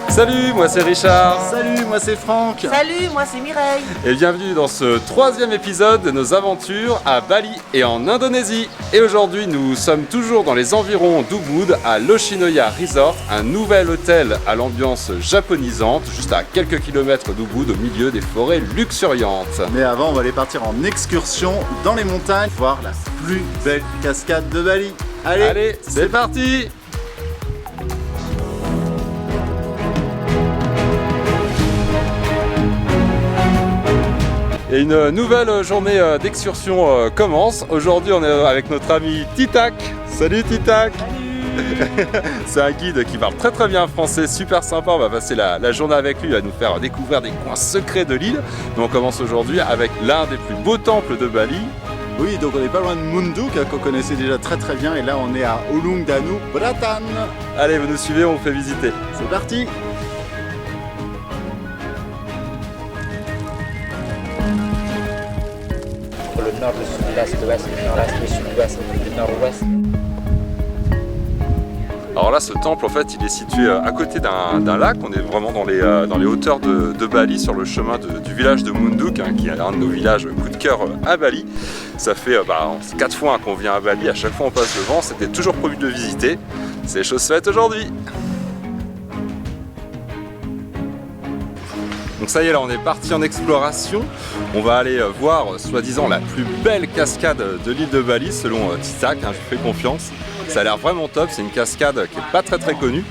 Salut, moi c'est Richard. Salut, moi c'est Franck. Salut, moi c'est Mireille. Et bienvenue dans ce troisième épisode de nos aventures à Bali et en Indonésie. Et aujourd'hui, nous sommes toujours dans les environs d'Ubud à l'Oshinoya Resort, un nouvel hôtel à l'ambiance japonisante, juste à quelques kilomètres d'Ubud, au milieu des forêts luxuriantes. Mais avant, on va aller partir en excursion dans les montagnes, voir la plus belle cascade de Bali. Allez, c'est parti! Et une nouvelle journée d'excursion commence. Aujourd'hui, on est avec notre ami Titak. Salut Titak! C'est un guide qui parle très bien français, super sympa. On va passer la journée avec lui, il va nous faire découvrir des coins secrets de l'île. Mais on commence aujourd'hui avec l'un des plus beaux temples de Bali. Oui, donc on n'est pas loin de Munduk, qu'on connaissait déjà très bien. Et là, on est à Ulung Danu Bratan. Allez, vous nous suivez, on vous fait visiter. C'est parti! Le nord, le sud, l'est, l'ouest, le nord-est, le sud-ouest, le nord-ouest. Alors là, ce temple, en fait, il est situé à côté d'un lac. On est vraiment dans les hauteurs de Bali, sur le chemin du village de Munduk, qui est un de nos villages coup de cœur à Bali. Ça fait 4 fois qu'on vient à Bali, à chaque fois on passe devant. C'était toujours prévu de le visiter. C'est chose faite aujourd'hui. Donc ça y est, là on est parti en exploration. On va aller voir, soi-disant, la plus belle cascade de l'île de Bali, selon Titak, je vous fais confiance. Ça a l'air vraiment top, c'est une cascade qui n'est pas très connue.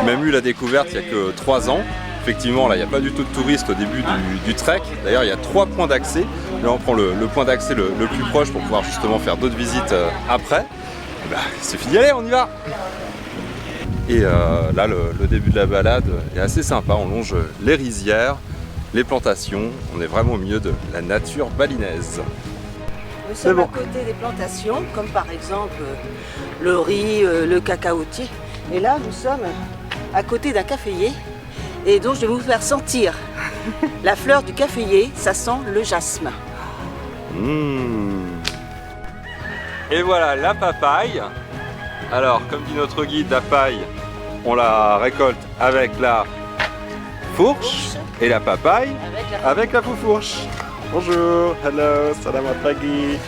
Même eu la découverte il y a que 3 ans. Effectivement, là il n'y a pas du tout de touristes au début du trek. D'ailleurs, il y a 3 points d'accès. Là on prend le point d'accès le plus proche pour pouvoir justement faire d'autres visites après. Et c'est fini, allez, on y va! Et là, le début de la balade est assez sympa. On longe les rizières, les plantations. On est vraiment au milieu de la nature balinaise. Nous sommes bon. à côté des plantations, comme par exemple le riz, le cacaotier. Et là, nous sommes à côté d'un caféier. Et donc, je vais vous faire sentir la fleur du caféier. Ça sent le jasmin. Et voilà la papaye. Alors, comme dit notre guide, la paille, on la récolte avec la fourche et la papaye avec la foufourche. Bonjour, hello, selamat pagi.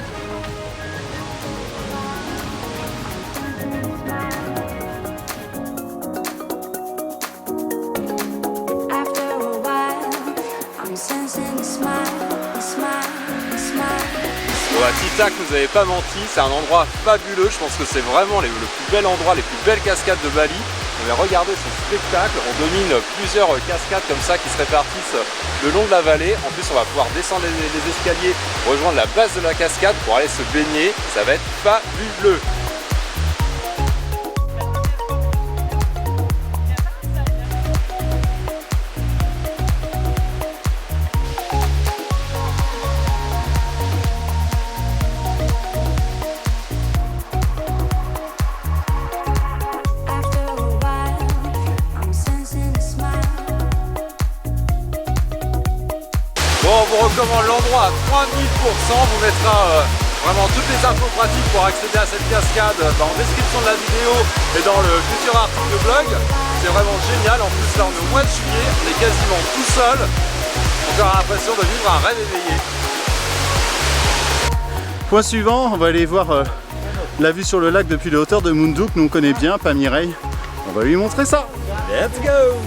Voilà, Titak, vous n'avez pas menti, c'est un endroit fabuleux. Je pense que c'est vraiment le plus bel endroit, les plus belles cascades de Bali. On va regarder ce spectacle. On domine plusieurs cascades comme ça qui se répartissent le long de la vallée. En plus, on va pouvoir descendre les escaliers, rejoindre la base de la cascade pour aller se baigner. Ça va être fabuleux. Bon, on vous recommande l'endroit à 3000%, on vous mettra vraiment toutes les infos pratiques pour accéder à cette cascade en description de la vidéo et dans le futur article de blog. C'est vraiment génial, en plus là on est au mois de juillet, on est quasiment tout seul, on aura l'impression de vivre un rêve éveillé. Point suivant, on va aller voir la vue sur le lac depuis les hauteurs de Munduk. Nous on connaît bien, pas Mireille. On va lui montrer ça. Let's go!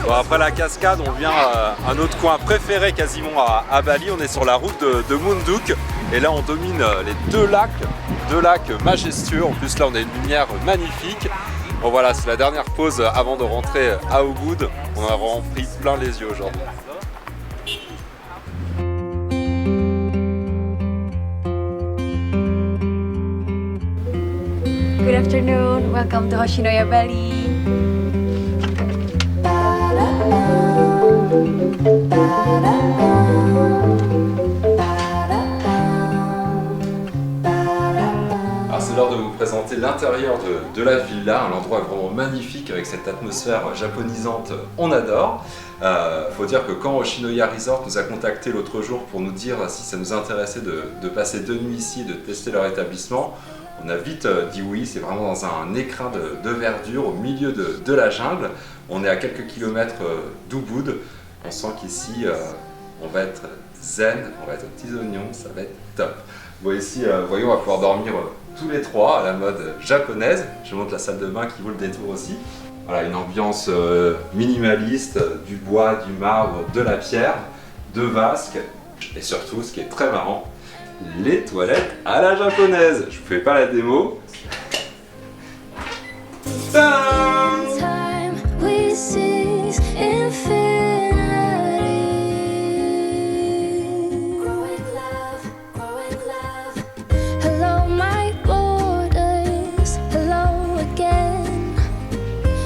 Bon, après la cascade, on vient à un autre coin préféré quasiment à Bali. On est sur la route de Munduk et là on domine les deux lacs majestueux. En plus là on a une lumière magnifique. Bon voilà, c'est la dernière pause avant de rentrer à Ubud. On a vraiment pris plein les yeux aujourd'hui. Good afternoon, welcome to Oshinoya Bali. Alors c'est l'heure de vous présenter l'intérieur de la villa, un endroit vraiment magnifique avec cette atmosphère japonisante, on adore. Faut dire que quand Oshinoya Resort nous a contacté l'autre jour pour nous dire si ça nous intéressait de passer 2 nuits ici et de tester leur établissement, On a vite dit oui, c'est vraiment dans un écrin de verdure au milieu de la jungle. On est à quelques kilomètres d'Ubud. On sent qu'ici, on va être zen, on va être aux petits oignons, ça va être top. Bon, ici, voyons, on va pouvoir dormir tous les trois à la mode japonaise. Je vous montre la salle de bain qui vaut le détour aussi. Voilà, une ambiance minimaliste, du bois, du marbre, de la pierre, deux vasques et surtout, ce qui est très marrant, les toilettes à la japonaise. Je vous fais pas la démo. Tadam! Time we seize infinity. Growing love. Hello, my borders. Hello again.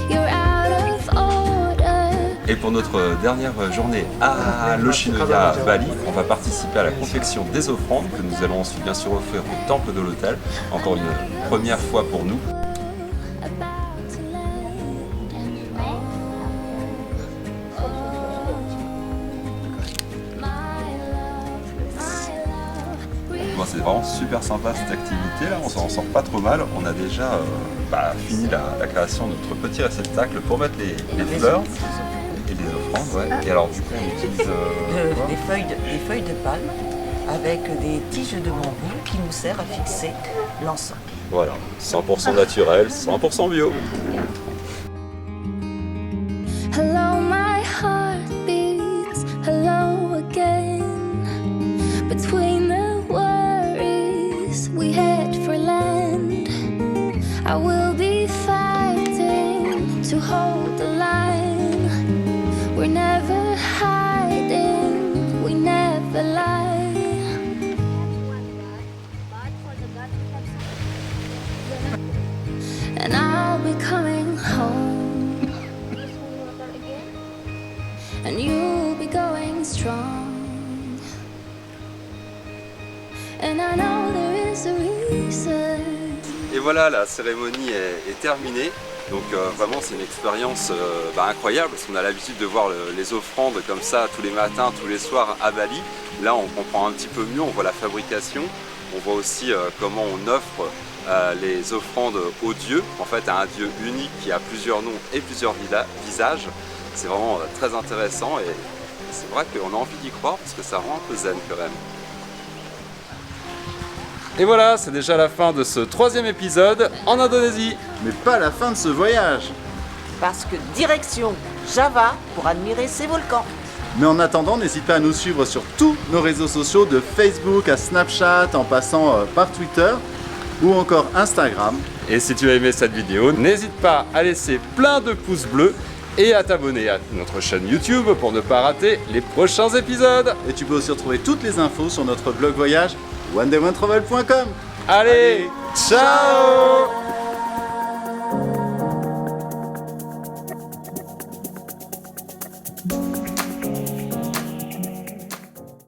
You're out of order. Et pour notre dernière journée à l'Hoshinoya Bali, on va participer à la confection des offrandes que nous allons ensuite bien sûr offrir au temple de l'hôtel. Encore une première fois pour nous. About to land. My love. Bon, c'est vraiment super sympa cette activité là, on s'en sort pas trop mal. On a déjà fini la création de notre petit réceptacle pour mettre les fleurs et les offrandes. Ouais. Et alors du coup on utilise quoi ? Des feuilles de palme avec des tiges de bambou qui nous servent à fixer l'encens. Voilà, 100% naturel, 100% bio. Hello, my heart beats. Hello again. Between the worries, we head for land. I will be fighting to hold the line. We're never hiding, we never lie. And I'll be coming home. And you'll be going strong. And I know there is a reason. Et voilà, la cérémonie est terminée. Donc vraiment c'est une expérience incroyable parce qu'on a l'habitude de voir les offrandes comme ça tous les matins, tous les soirs à Bali. Là on comprend un petit peu mieux, on voit la fabrication, on voit aussi comment on offre les offrandes aux dieux, en fait à un dieu unique qui a plusieurs noms et plusieurs visages. C'est vraiment très intéressant et c'est vrai qu'on a envie d'y croire parce que ça rend un peu zen quand même. Et voilà, c'est déjà la fin de ce 3e épisode en Indonésie. Mais pas la fin de ce voyage. Parce que direction Java pour admirer ces volcans. Mais en attendant, n'hésite pas à nous suivre sur tous nos réseaux sociaux, de Facebook à Snapchat, en passant par Twitter ou encore Instagram. Et si tu as aimé cette vidéo, n'hésite pas à laisser plein de pouces bleus et à t'abonner à notre chaîne YouTube pour ne pas rater les prochains épisodes. Et tu peux aussi retrouver toutes les infos sur notre blog voyage onedayOneTravel.com. Allez, ciao!